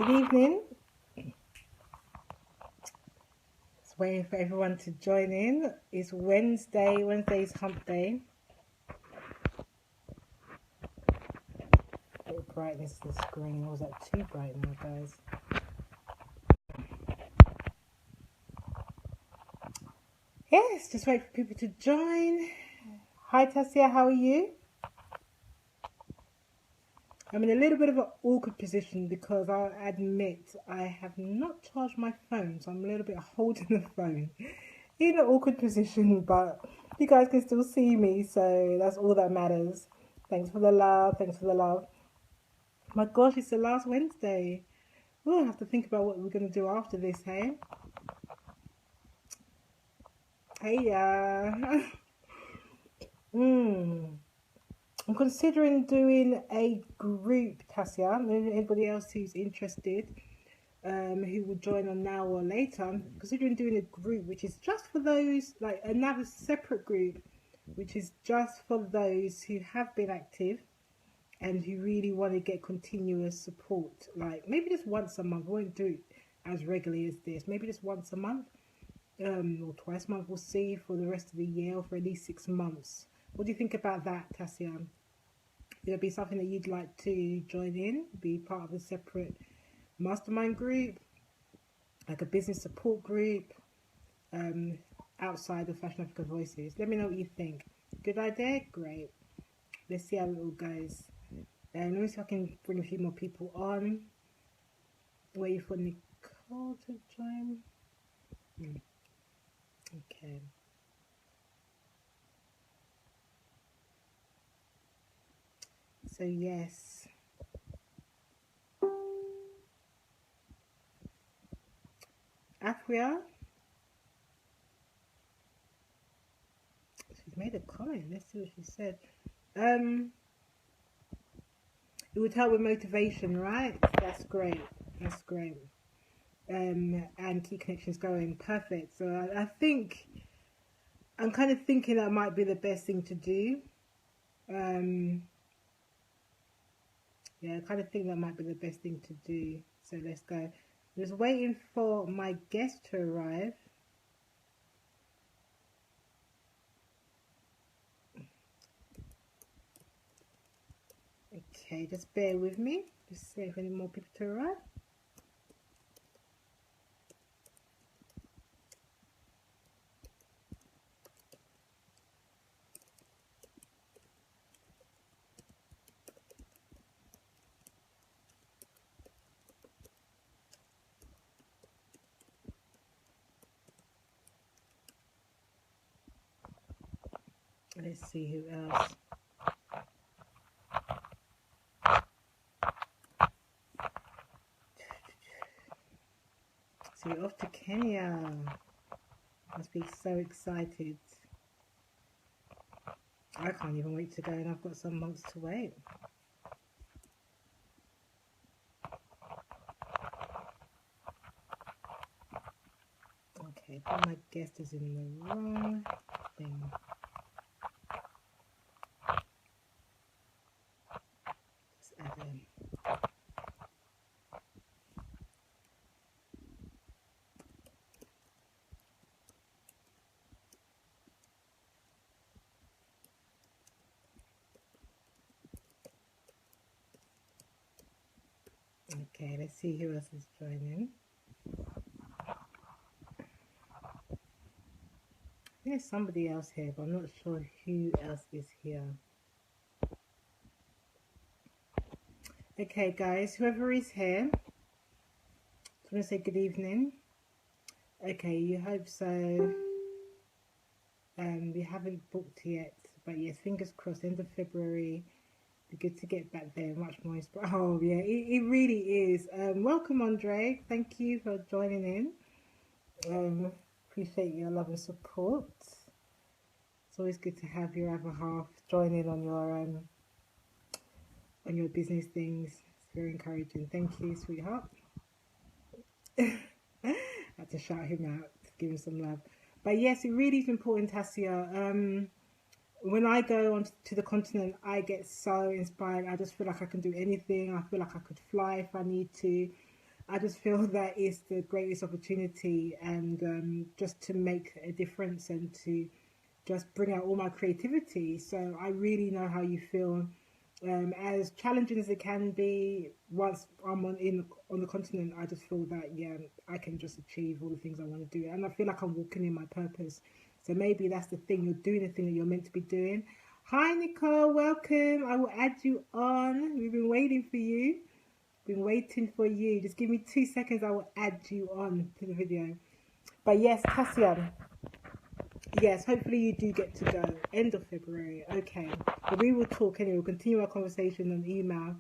Good evening. Just waiting for everyone to join in. It's Wednesday. Wednesday's hump day. Bit of brightness of the screen. Or was that too bright now, guys? Yes, just wait for people to join. Hi Tassia, how are you? I'm in a little bit of an awkward position because I'll admit I have not charged my phone, so I'm a little bit holding the phone in an awkward position, but you guys can still see me, so that's all that matters. Thanks for the love. Thanks for the love. My gosh, it's the last Wednesday. We'll have to think about what we're going to do after this, hey? Hey, I'm considering doing a group, Tassia. Anybody else who's interested, who will join on now or later. I'm considering doing a group which is just for those, like another separate group, which is just for those who have been active and who really want to get continuous support. Like maybe just once a month. I won't do it as regularly as this. Maybe just once a month, or twice a month. We'll see for the rest of the year or for at least 6 months. What do you think about that, Tassia? Would it be something that you'd like to join in, be part of a separate mastermind group, like a business support group, outside of Fashion Africa Voices? Let me know what you think. Good idea? Great. Let's see how it all goes. Let me see if I can bring a few more people on. Waiting for Nicole to join. Okay. So yes. Afria. She's made a comment. Let's see what she said. It would help with motivation, right? That's great. That's great. And keep connections going. Perfect. So I think I'm kind of thinking that might be the best thing to do. Yeah, I kind of think that might be the best thing to do. So let's go. I'm just waiting for my guest to arrive. Okay, just bear with me. Just wait for any more people to arrive. Let's see who else. So you're off to Kenya. Must be so excited. I can't even wait to go, and I've got some months to wait. Okay, but my guest is in the wrong thing. Just add in. Okay, let's see who else is joining. There's somebody else here, but I'm not sure who else is here. Okay, guys, whoever is here, I want to say good evening. Okay, you hope so. We haven't booked yet, but yes, fingers crossed. End of February. Be good to get back there. Much more inspired. Oh yeah, it really is. Welcome, Andre. Thank you for joining in. Appreciate your love and support. It's always good to have your other half join in on your business things. It's very encouraging. Thank you, sweetheart. I had to shout him out, to give him some love. But yes, it really is important, Tassia. When I go on to the continent, I get so inspired. I just feel like I can do anything. I feel like I could fly if I need to. I just feel that it's the greatest opportunity, and just to make a difference and to just bring out all my creativity. So I really know how you feel. As challenging as it can be, once I'm on the continent, I just feel that yeah, I can just achieve all the things I want to do, and I feel like I'm walking in my purpose. So maybe that's the thing, you're doing the thing that you're meant to be doing. Hi Nicole, welcome. I will add you on. We've been waiting for you. Been waiting for you. Just give me 2 seconds. I will add you on to the video. But yes, Cassian. Yes, hopefully you do get to go. End of February. Okay. But we will talk anyway. We'll continue our conversation on email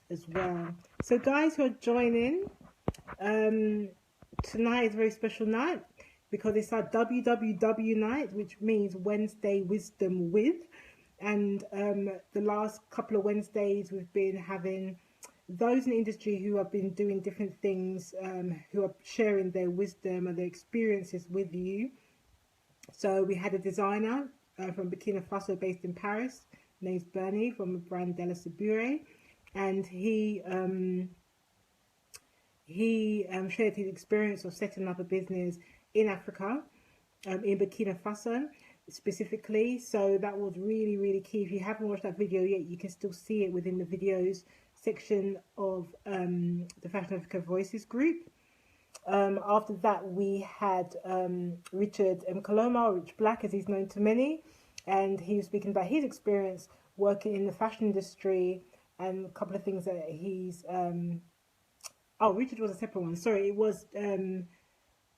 as well. So guys who are joining, tonight is a very special night because it's our WWW night, which means Wednesday Wisdom With. And the last couple of Wednesdays we've been having those in the industry who have been doing different things, who are sharing their wisdom and their experiences with you. So we had a designer from Burkina Faso based in Paris, named Bernie, from the brand Della Sabure, and he shared his experience of setting up a business in Africa, in Burkina Faso specifically. So that was really, really key. If you haven't watched that video yet, you can still see it within the videos section of the Fashion Africa Voices group. After that, we had Richard Koloma, Rich Black, as he's known to many, and he was speaking about his experience working in the fashion industry and a couple of things that he's... oh, Richard was a separate one. Sorry, it was... who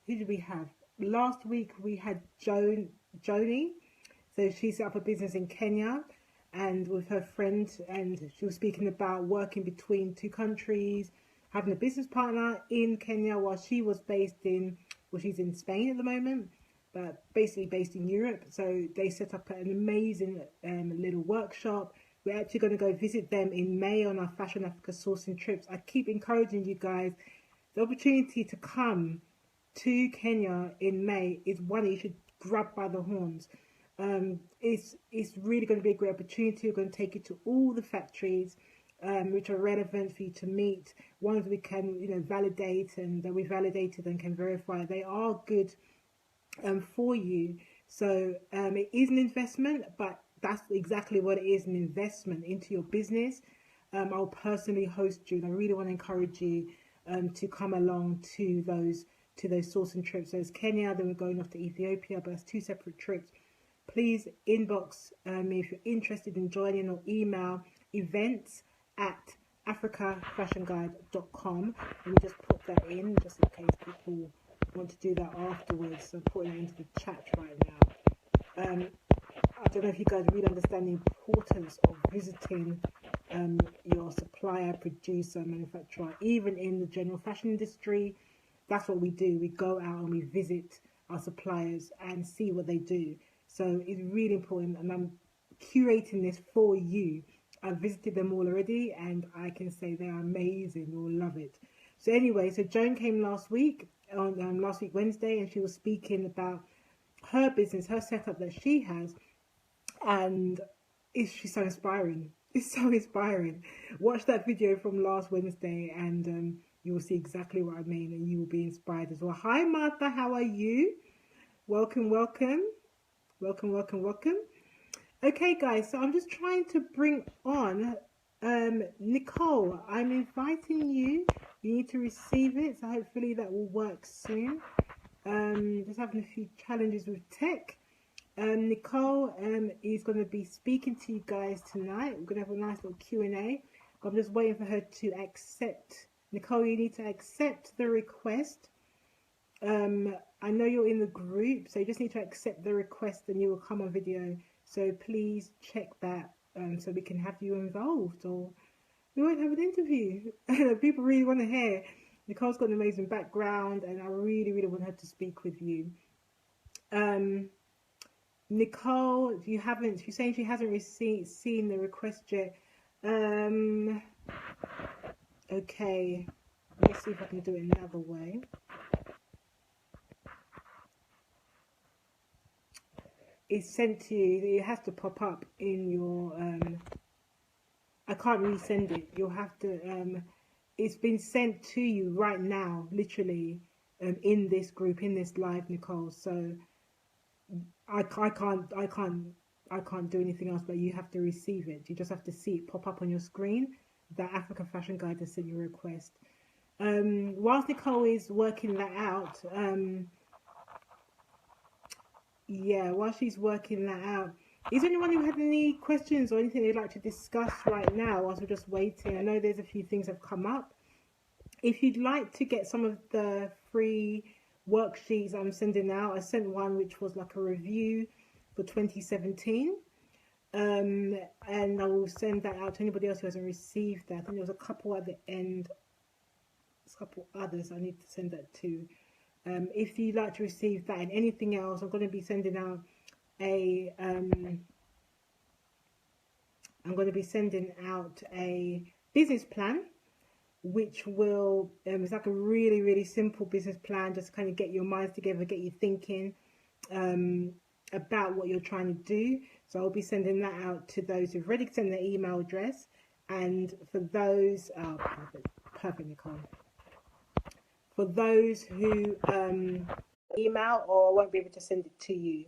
did we have? Last week, we had Joni. So she set up a business in Kenya and with her friend, and she was speaking about working between two countries, having a business partner in Kenya while she was based in, well, she's in Spain at the moment, but basically based in Europe. So they set up an amazing little workshop. We're actually going to go visit them in May on our Fashion Africa sourcing trips. I keep encouraging you guys, the opportunity to come to Kenya in May is one that you should grab by the horns. It's really going to be a great opportunity. We're going to take you to all the factories which are relevant for you to meet, ones we can validate, and that we validated and can verify they are good for you. So it is an investment, but that's exactly what it is, an investment into your business. I'll personally host you, and I really want to encourage you to come along to those sourcing trips. So it's Kenya, then we're going off to Ethiopia, but it's 2 separate trips. Please inbox me if you're interested in joining, or email events@africafashionguide.com. Let me just put that in, just in case people want to do that afterwards. So I'm putting it into the chat right now. I don't know if you guys really understand the importance of visiting your supplier, producer, manufacturer, even in the general fashion industry. That's what we do. We go out and we visit our suppliers and see what they do. So it's really important, and I'm curating this for you. I've visited them all already, and I can say they're amazing. You'll love it. So anyway, so Joan came last week, on last week Wednesday, and she was speaking about her business, her setup that she has, and she's so inspiring. It's so inspiring. Watch that video from last Wednesday, and you will see exactly what I mean, and you will be inspired as well. Hi Martha, how are you? Welcome, welcome. Welcome, welcome, welcome. Okay guys, so I'm just trying to bring on Nicole. I'm inviting you. You need to receive it, so hopefully that will work soon. Just having a few challenges with tech. Nicole is going to be speaking to you guys tonight. We're going to have a nice little Q&A. I'm just waiting for her to accept. Nicole, you need to accept the request. I know you're in the group, so you just need to accept the request and you will come on video. So please check that so we can have you involved, or we won't have an interview. People really want to hear. Nicole's got an amazing background, and I really, really want her to speak with you. Nicole, she's saying she hasn't seen the request yet. Okay, let's see if I can do it another way. It's sent to you. It has to pop up in your I can't resend it. You'll have to it's been sent to you right now, literally, in this group, in this live, Nicole. So I can't do anything else, but you have to receive it. You just have to see it pop up on your screen. That African Fashion Guide has sent you a request. Whilst Nicole is working that out, yeah, while she's working that out, is there anyone who had any questions or anything they'd like to discuss right now whilst we're just waiting? I know there's a few things have come up. If you'd like to get some of the free worksheets I'm sending out, I sent one which was like a review for 2017. And I will send that out to anybody else who hasn't received that. I think there was a couple at the end, a couple others I need to send that to. If you'd like to receive that and anything else, I'm going to be sending out a business plan, which will it's like a really, really simple business plan, just kind of get your minds together, get you thinking about what you're trying to do. So I'll be sending that out to those who've already sent their email address, and for those perfect Nicole, for those who email or won't be able to send it to you.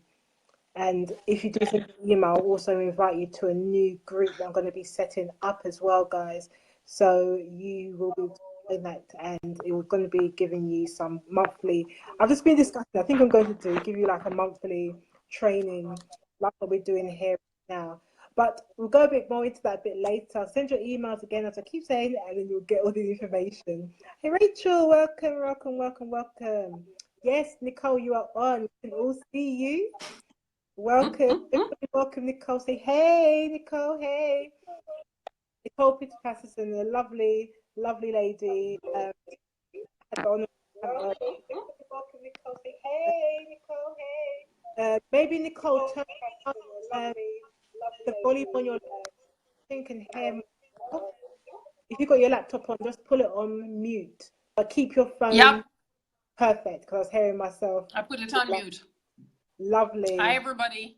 And if you do send an email, I'll also invite you to a new group that I'm going to be setting up as well, guys. So you will be doing that, and it's going to be giving you some monthly. I've just been discussing. I think I'm going to give you like a monthly training, like what we're doing here now. But we'll go a bit more into that a bit later. Send your emails again, as I keep saying, and then you'll get all the information. Hey, Rachel, welcome, welcome, welcome, welcome. Yes, Nicole, you are on. We can all see you. Welcome, everybody, welcome, Nicole. Say hey, Nicole, hey. Nicole Pitter-Patterson, a lovely, lovely lady. Had the honor of, welcome, Nicole. Say hey, Nicole, hey. Maybe Nicole, turn on the volume on your laptop. You can hear me. If you've got your laptop on, just pull it on mute. But keep your phone perfect, because I was hearing myself. I put it on mute. Lovely. Hi, everybody.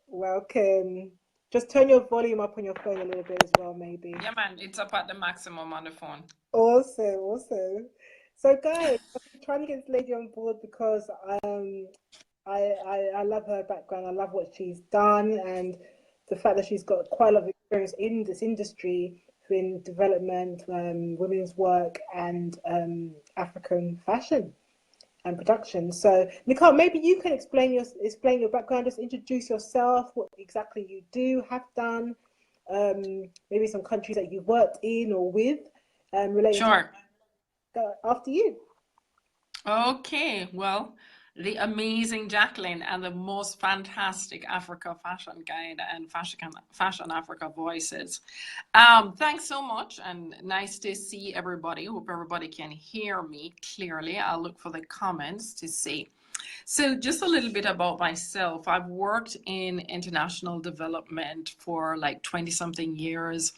Welcome. Just turn your volume up on your phone a little bit as well, maybe. Yeah, man, it's up at the maximum on the phone. Awesome, awesome. So, guys, I'm trying to get this lady on board because I love her background. I love what she's done, and the fact that she's got quite a lot of experience in this industry, in development, women's work, and African fashion and production. So, Nicole, maybe you can explain your background. Just introduce yourself, what exactly you do, have done, maybe some countries that you've worked in or with, related. Sure. After you. Okay, well, the amazing Jacqueline and the most fantastic Africa Fashion Guide and Fashion Africa Voices. Thanks so much, and nice to see everybody. Hope everybody can hear me clearly. I'll look for the comments to see. So just a little bit about myself. I've worked in international development for like 20-something years.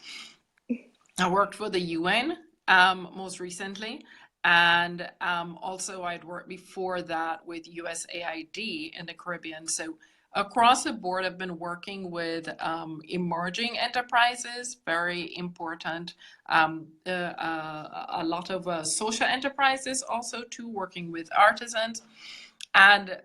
I worked for the UN most recently. And also I'd worked before that with USAID in the Caribbean. So across the board, I've been working with emerging enterprises, very important. A lot of social enterprises also too, working with artisans. And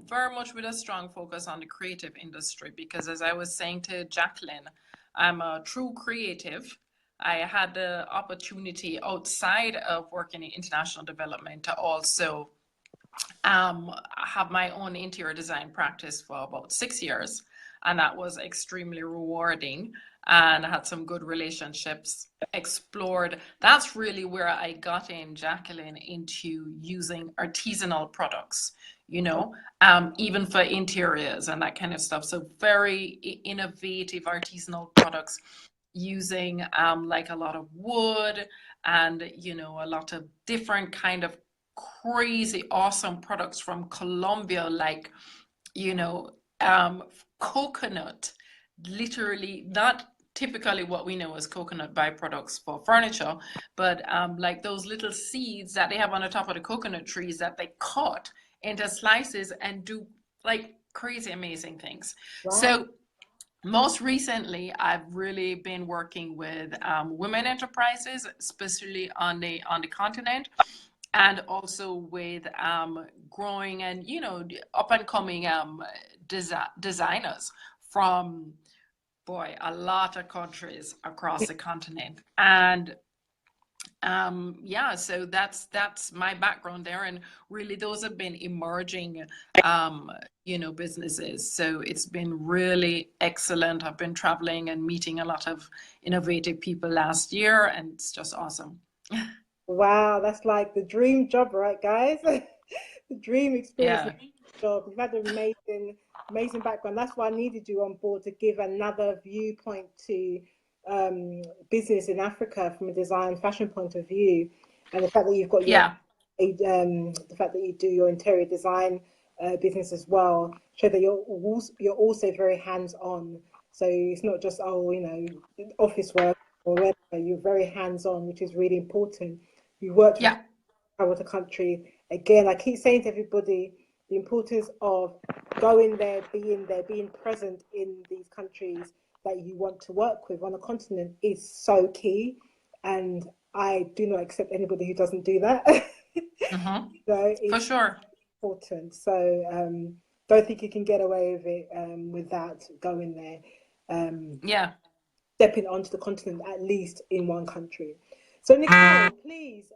very much with a strong focus on the creative industry, because as I was saying to Jacqueline, I'm a true creative. I had the opportunity outside of working in international development to also have my own interior design practice for about 6 years. And that was extremely rewarding. And I had some good relationships, explored. That's really where I got in, Jacqueline, into using artisanal products, you know, even for interiors and that kind of stuff. So very innovative artisanal products, using like a lot of wood and, you know, a lot of different kind of crazy awesome products from Colombia, like, you know, coconut, literally not typically what we know as coconut byproducts for furniture, but like those little seeds that they have on the top of the coconut trees that they cut into slices and do like crazy amazing things. Wow. So Most recently, I've really been working with women enterprises, especially on the continent, and also with growing and up and coming designers from, boy, a lot of countries across the continent. And yeah, so that's my background there, and really those have been emerging businesses. So it's been really excellent. I've been traveling and meeting a lot of innovative people last year, and it's just awesome. Wow, that's like the dream job, right, guys? The dream experience Yeah, job. You've had an amazing background. That's why I needed you on board to give another viewpoint to business in Africa from a design fashion point of view, and the fact that you've got your yeah, the fact that you do your interior design business as well show that you're also very hands on. So it's not just office work or whatever. You're very hands on, which is really important. You worked with yeah, travel the country. Again, I keep saying to everybody the importance of going there, being present in these countries that you want to work with on a continent is so key. And I do not accept anybody who doesn't do that. hmm, So for it's sure. important. So don't think you can get away with it without going there, Yeah. stepping onto the continent at least in one country. So Nicole, please,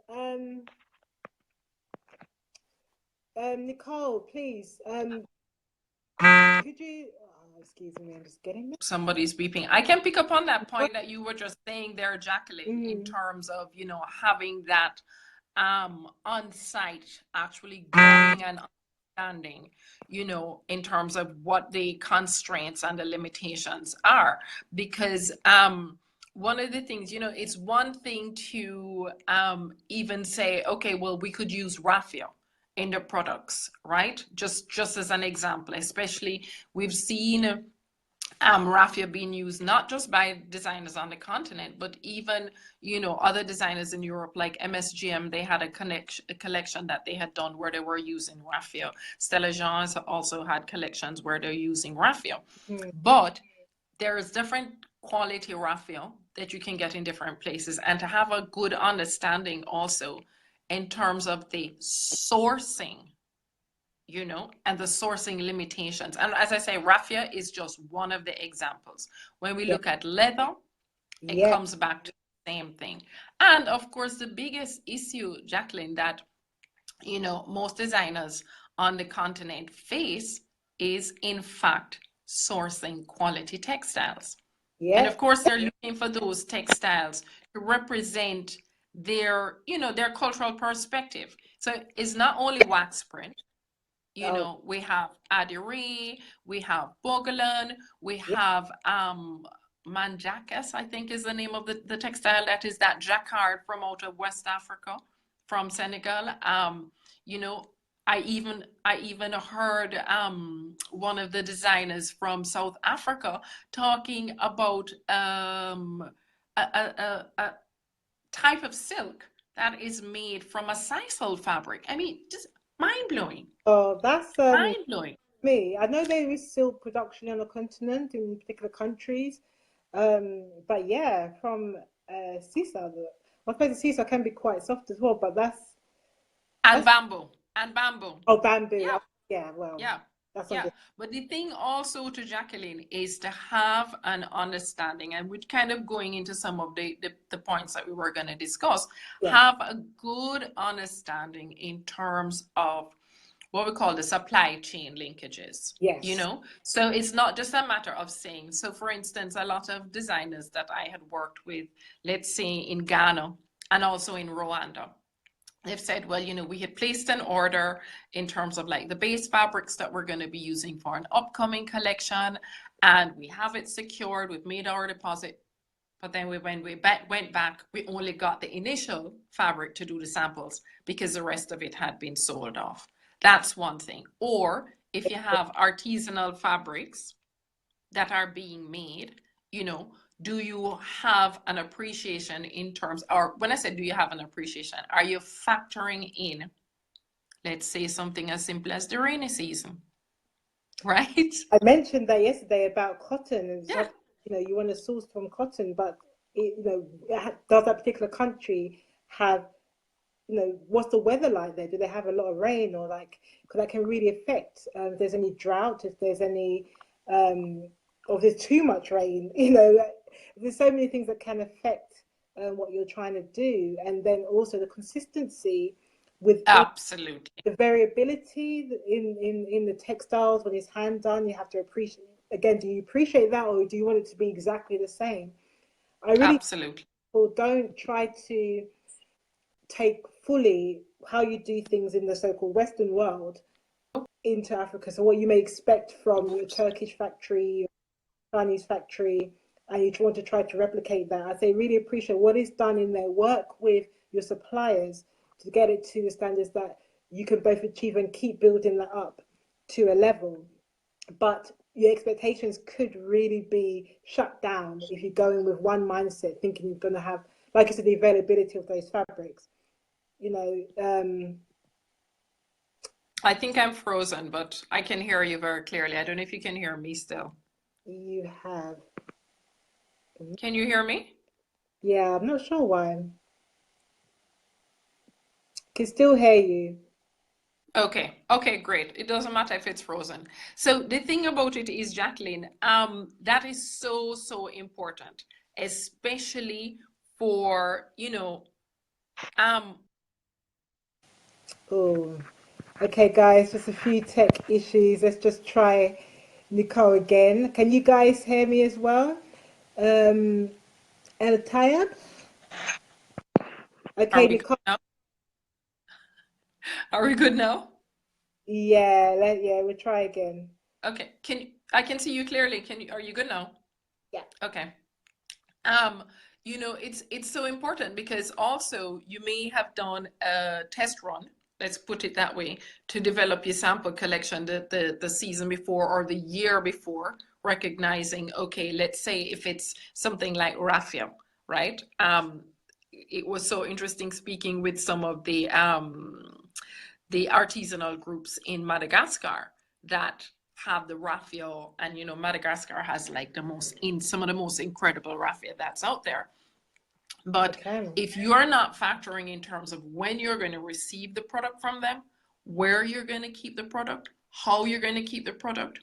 Nicole, please, could you? Oh, excuse me, I'm just getting. Somebody's beeping. I can pick up on that point that you were just saying there, Jacqueline, in Mm, terms of, having that on site, actually going and understanding, in terms of what the constraints and the limitations are. Because one of the things, it's one thing to even say, okay, well, we could use raffia in the products, right? Just as an example, especially we've seen raffia being used not just by designers on the continent, but even other designers in Europe, like MSGM. They had a collection that they had done where they were using raffia. Stella Jean also had collections where they're using raffia, mm, but there is different quality raffia that you can get in different places, and to have a good understanding also in terms of the sourcing, and the sourcing limitations. And as I say, raffia is just one of the examples. When we yeah, look at leather, it yeah, comes back to the same thing. And of course, the biggest issue, Jacqueline, that most designers on the continent face is, in fact, sourcing quality textiles. And yeah. of course, they're looking for those textiles to represent their cultural perspective. So it's not only wax print. Oh, We have Adiri, we have Bogolan, we yeah, have Manjakas, I think is the name of the textile, that is that jacquard from out of West Africa, from Senegal. You know, I even heard one of the designers from South Africa talking about a type of silk that is made from a sisal fabric. I mean, just mind blowing. oh, that's Mind blowing. me. I know there is still production on the continent in particular countries, but yeah, from sisal. I suppose the sisal can be quite soft as well, but And that's bamboo. And bamboo. oh bamboo. Yeah, Oh, yeah, well, yeah, that's yeah. something. But the thing also, to Jacqueline, is to have an understanding, and we're kind of going into some of the points that we were going to discuss. Yeah, Have a good understanding in terms of what we call the supply chain linkages. yes, So it's not just a matter of saying, so for instance, a lot of designers that I had worked with, let's say in Ghana and also in Rwanda, they've said, well, we had placed an order in terms of like the base fabrics that we're going to be using for an upcoming collection, and we have it secured, we've made our deposit. But then when we went back, we only got the initial fabric to do the samples because the rest of it had been sold off. That's one thing. Or if you have artisanal fabrics that are being made, do you have an appreciation in terms, or when I said, do you have an appreciation, are you factoring in, let's say, something as simple as the rainy season? right? I mentioned that yesterday about cotton, and Yeah, you want to source from cotton, but does that particular country have, what's the weather like there? Do they have a lot of rain, or like, because that can really affect if there's any drought, if there's any, or if there's too much rain, there's so many things that can affect what you're trying to do, and then also the consistency within absolutely. the variability in the textiles when it's hand done. You have to appreciate, again, do you appreciate that, or do you want it to be exactly the same? I really Absolutely. don't try to take fully how you do things in the so-called Western world into Africa. So what you may expect from your Turkish factory, Chinese factory, and you want to try to replicate that. I say really appreciate what is done in there. Work with your suppliers to get it to the standards that you can both achieve and keep building that up to a level. But your expectations could really be shut down if you go in with one mindset, thinking you're going to have, like I said, the availability of those fabrics. You know, I think I'm frozen, but I can hear you very clearly. I don't know if you can hear me still. you have, Can you hear me? yeah, I'm not sure why. Can still hear you. Okay, okay, great. It doesn't matter if it's frozen. So the thing about it is, Jacqueline, that is so, so important, especially for, um, Oh, okay, guys, just a few tech issues. Let's just try Nicole again. Can you guys hear me as well? El Tayeb? are Okay, we good Nicole. now? Are we good now? Yeah, we'll try again. Okay, I can see you clearly. Are you good now? Yeah. Okay. It's so important because also you may have done a test run, let's put it that way, to develop your sample collection the season before or the year before, recognizing, okay, let's say if it's something like raffia, right? It was so interesting speaking with some of the artisanal groups in Madagascar that have the raffia, and Madagascar has like some of the most incredible raffia that's out there. But Okay. if you're not factoring in terms of when you're going to receive the product from them, where you're going to keep the product, how you're going to keep the product,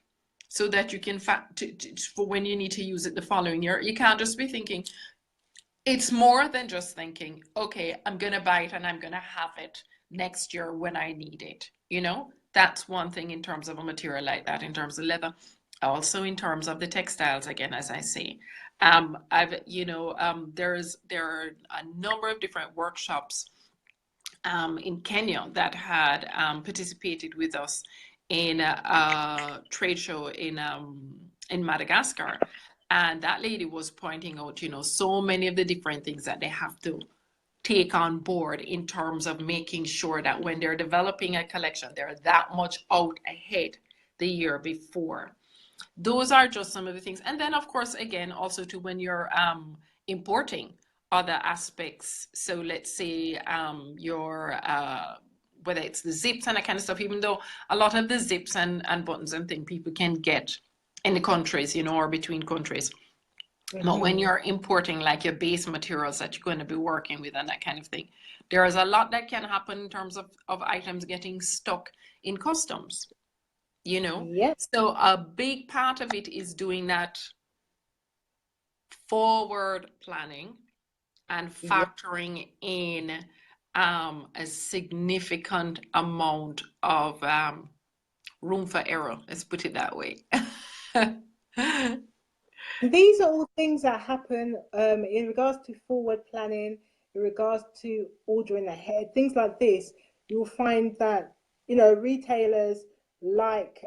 so that you can for when you need to use it the following year, you can't just be thinking. It's more than just thinking, okay, I'm going to buy it and I'm going to have it next year when I need it. That's one thing in terms of a material like that, in terms of leather. Also in terms of the textiles, again, as I say, there are a number of different workshops in Kenya that had participated with us in a trade show in Madagascar. And that lady was pointing out, so many of the different things that they have to take on board in terms of making sure that when they're developing a collection, they're that much out ahead the year before. Those are just some of the things. And then, of course, again, also to when you're importing other aspects. So let's say whether it's the zips and that kind of stuff, even though a lot of the zips and buttons and things people can get in the countries, or between countries. But when you're importing like your base materials that you're going to be working with and that kind of thing, there is a lot that can happen in terms of items getting stuck in customs, Yep. So a big part of it is doing that forward planning and Yep. factoring in a significant amount of room for error, let's put it that way. These are all things that happen in regards to forward planning, in regards to ordering ahead, things like this. You'll find that, retailers like,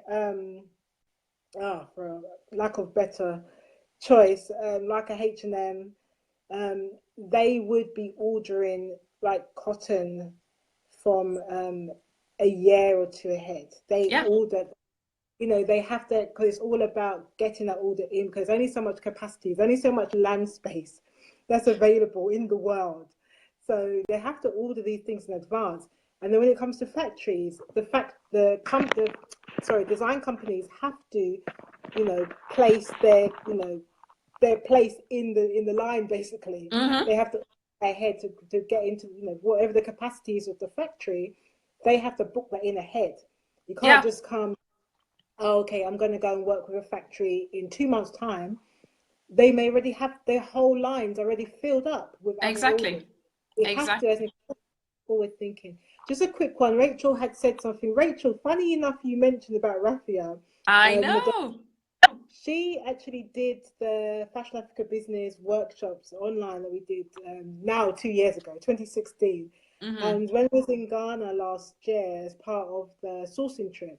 for lack of better choice, like a H&M, they would be ordering like cotton from a year or two ahead. They Yeah, order, they have to, because it's all about getting that order in, because there's only so much capacity, there's only so much land space that's available in the world. So they have to order these things in advance. And then when it comes to factories, the design companies have to, place their place in the line. Basically, they have to ahead to get into whatever the capacities of the factory. They have to book that in ahead. You can't just come, oh, okay, I'm going to go and work with a factory in 2 months' time. They may already have their whole lines already filled up with Exactly. We have to, as forward thinking. Just a quick one. Rachel had said something. Rachel, funny enough, you mentioned about Raffia. I know. She actually did the Fashion Africa Business workshops online that we did now 2 years ago, 2016. And when I was in Ghana last year as part of the sourcing trip,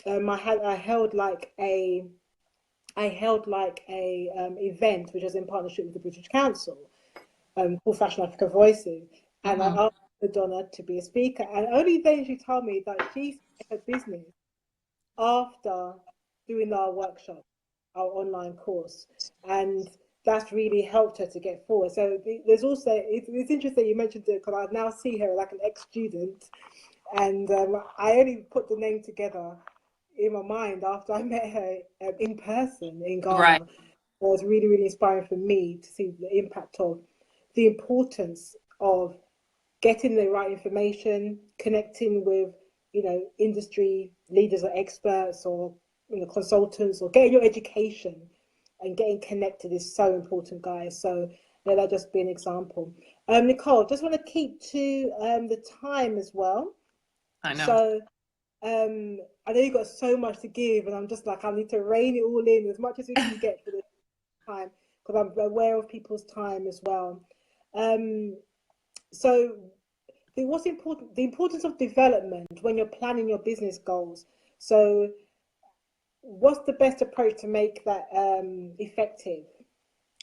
I held like a event which was in partnership with the British Council called Fashion Africa Voices, and I asked Madonna to be a speaker, and only then she told me that she started her business after doing our workshop, our online course, and that's really helped her to get forward. So there's also, it's interesting you mentioned it, because I now see her like an ex-student, and I only put the name together in my mind after I met her in person in Ghana. Right. It was really, really inspiring for me to see the impact of the importance of getting the right information, connecting with, industry leaders or experts or, consultants, or getting your education and getting connected is so important, guys. So let that just be an example. Nicole, just want to keep to the time as well. I know. So I know you've got so much to give, and I'm just like, I need to rein it all in as much as we can get for the time, because I'm aware of people's time as well. So what's important, the importance of development when you're planning your business goals. So what's the best approach to make that effective?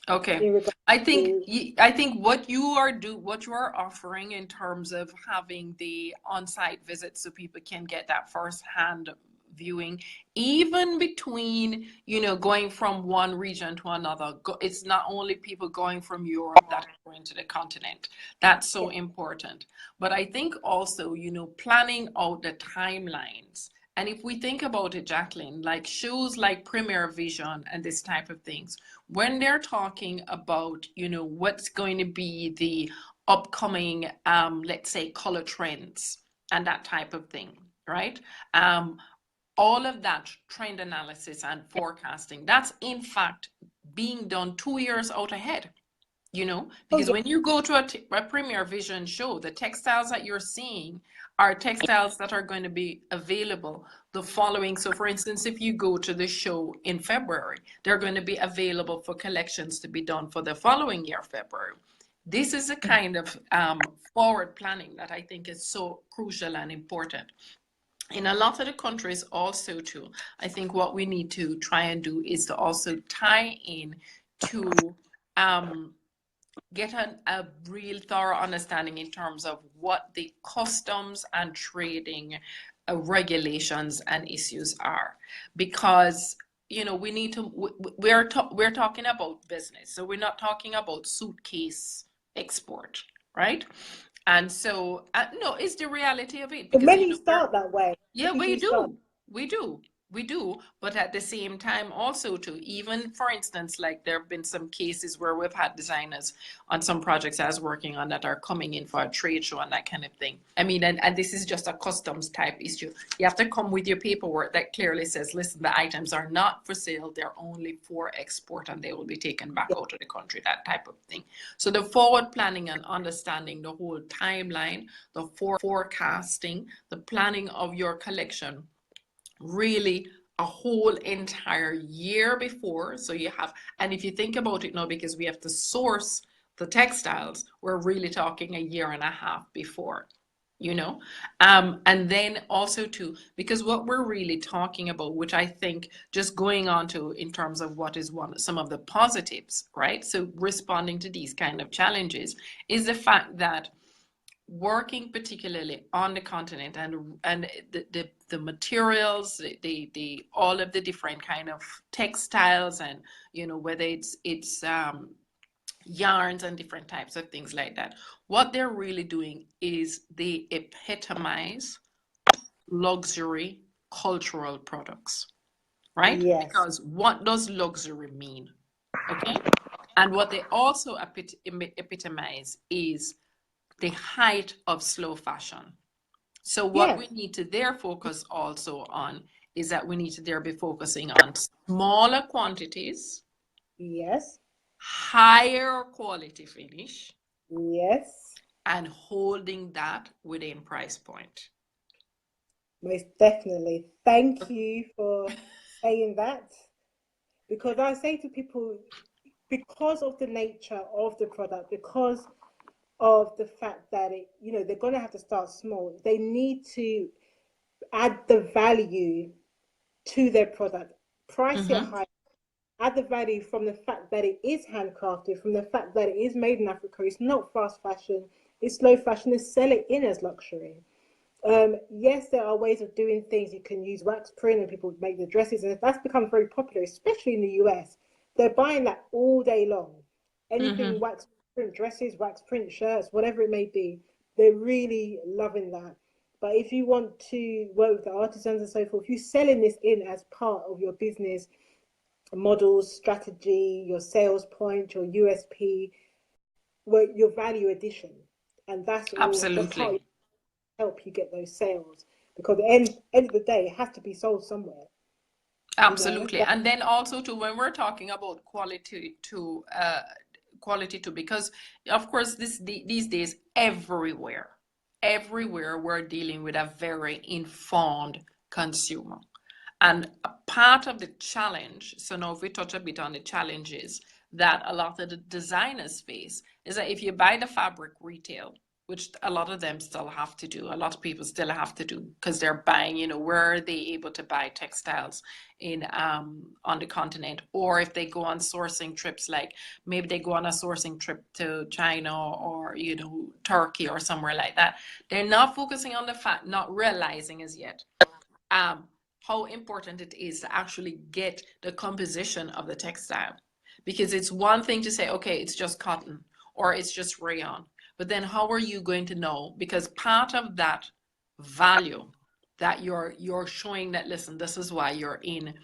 Okay. I think what you are offering in terms of having the on-site visits so people can get that first-hand viewing, even between, going from one region to another. It's not only people going from Europe that are going to the continent. That's so important. But I think also, planning out the timelines. And if we think about it, Jacqueline, like shows like Premier Vision and this type of things, when they're talking about, what's going to be the upcoming, let's say, color trends and that type of thing, right? All of that trend analysis and forecasting, that's in fact being done 2 years out ahead, because when you go to a Premier Vision show, the textiles that you're seeing are textiles that are going to be available the following. So for instance, if you go to the show in February, they're going to be available for collections to be done for the following year, February. This is a kind of forward planning that I think is so crucial and important. In a lot of the countries also too, I think what we need to try and do is to also tie in to get a real thorough understanding in terms of what the customs and trading regulations and issues are, because we need to, we're talking about business, so we're not talking about suitcase export, right? And so no, it's the reality of it, because many start that way. Yeah, we do, but at the same time also too, even for instance, like there have been some cases where we've had designers on some projects I was working on that are coming in for a trade show and that kind of thing. I mean, and this is just a customs type issue. You have to come with your paperwork that clearly says, listen, the items are not for sale, they're only for export and they will be taken back out of the country, that type of thing. So the forward planning and understanding the whole timeline, the forecasting, the planning of your collection, really a whole entire year before. So you have, and if you think about it now, because we have to source the textiles, we're really talking a year and a half before, and then also too, because what we're really talking about, which I think just going on to in terms of what is some of the positives, right? So responding to these kind of challenges is the fact that working particularly on the continent and the materials, the all of the different kind of textiles, and whether it's yarns and different types of things like that, what they're really doing is they epitomize luxury cultural products, right? Yes. Because what does luxury mean? Okay. And what they also epitomize is the height of slow fashion. So what we Yes. need to there focus also on is that we need to there be focusing on smaller quantities, Yes. higher quality finish, Yes. and holding that within price point. Most definitely. Thank you for saying that. Because I say to people, because of the nature of the product, because of the fact that they're going to have to start small, they need to add the value to their product, price it Mm-hmm. high, add the value from the fact that it is handcrafted, from the fact that it is made in Africa. It's not fast fashion, it's slow fashion, and sell it in as luxury. Yes, there are ways of doing things. You can use wax print and people make the dresses, and that's become very popular, especially in the US. They're buying that all day long. Anything Mm-hmm. wax print dresses, wax print shirts, whatever it may be, they're really loving that. But if you want to work with the artisans and so forth, you're selling this in as part of your business models, strategy, your sales point, your USP, your value addition. And that's part of Absolutely. help you get those sales, because at the end of the day it has to be sold somewhere, Absolutely. that, And then also too, when we're talking about quality too, because of course these days everywhere we're dealing with a very informed consumer. And a part of the challenge, so now if we touch a bit on the challenges that a lot of the designers face, is that if you buy the fabric retail, which a lot of them still have to do, a lot of people still have to do because they're buying, where are they able to buy textiles in on the continent, or if they go on sourcing trips, like maybe they go on a sourcing trip to China or Turkey or somewhere like that, they're not focusing on the fact, not realizing as yet how important it is to actually get the composition of the textile. Because it's one thing to say, okay, it's just cotton or it's just rayon, but then how are you going to know? Because part of that value that you're showing that, listen, this is why you're in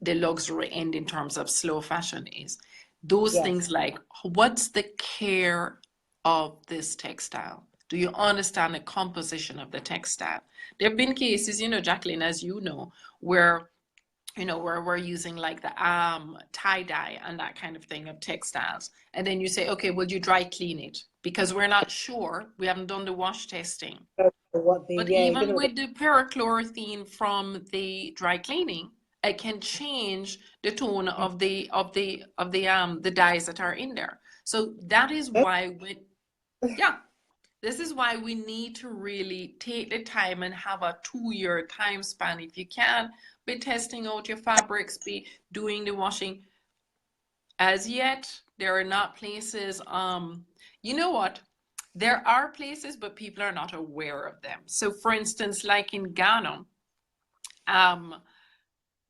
the luxury end in terms of slow fashion, is those yes, things like, what's the care of this textile? Do you understand the composition of the textile? There have been cases, Jacqueline, as you know, where where we're using like the tie dye and that kind of thing of textiles, and then you say, okay, will you dry clean it, because we're not sure, we haven't done the wash testing. But you don't even know what with the perchlorothene from the dry cleaning, it can change the tone of the dyes that are in there. So that is why yeah, this is why we need to really take the time and have a 2-year time span. If you can, be testing out your fabrics, be doing the washing. As yet, there are not places, you know what? There are places, but people are not aware of them. So for instance, like in Ghana, um,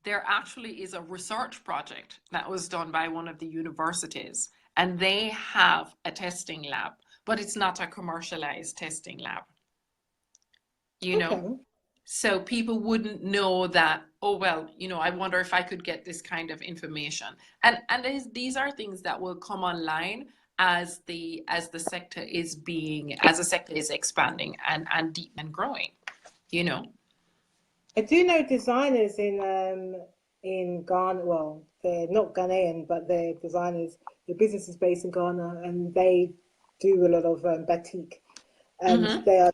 there actually is a research project that was done by one of the universities, and they have a testing lab, but it's not a commercialized testing lab, you know? okay. So people wouldn't know that, oh, well, I wonder if I could get this kind of information. And these are things that will come online as the sector is expanding and deep and growing, you know. I do know designers in Ghana. Well, they're not Ghanaian, but they're designers. The business is based in Ghana, and they do a lot of batik, and Mm-hmm. they are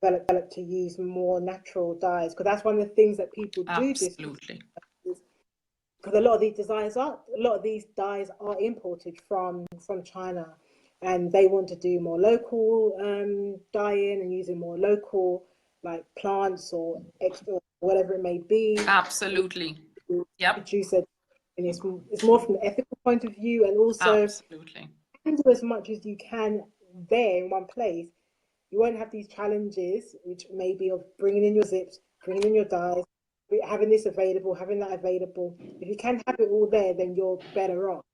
developed to use more natural dyes, because that's one of the things that people do Absolutely. because a lot of these dyes are imported from China, and they want to do more local dyeing and using more local, like plants or extra whatever it may be, Absolutely. to Yep. produce it. And it's more from an ethical point of view, and also Absolutely. do as much as you can there in one place. You won't have these challenges, which may be of bringing in your zips, bringing in your dyes, having this available, having that available. If you can have it all there, then you're better off.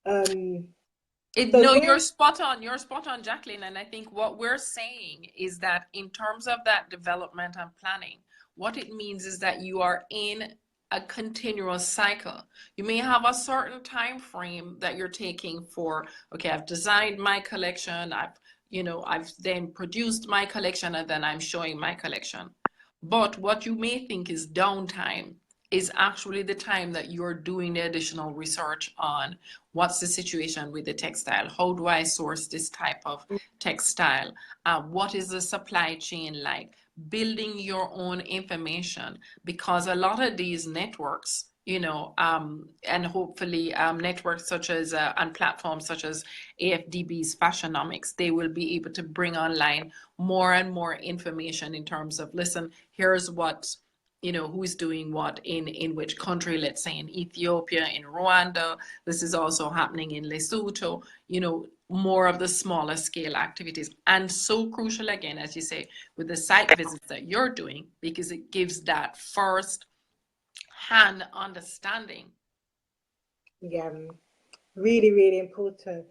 Um, so No, where, you're spot on, Jacqueline. And I think what we're saying is that in terms of that development and planning, what it means is that you are in a continuous cycle. You may have a certain time frame that you're taking for, okay, I've designed my collection, I've then produced my collection, and then I'm showing my collection. But what you may think is downtime is actually the time that you're doing the additional research on what's the situation with the textile, how do I source this type of textile, what is the supply chain like, building your own information, because a lot of these networks, and hopefully networks such as and platforms such as AFDB's Fashionomics, they will be able to bring online more and more information in terms of, listen, here's what, who's doing what in which country, let's say in Ethiopia, in Rwanda. This is also happening in Lesotho, more of the smaller scale activities. And so crucial, again, as you say, with the site visits that you're doing, because it gives that first hand understanding. Yeah, really, really important.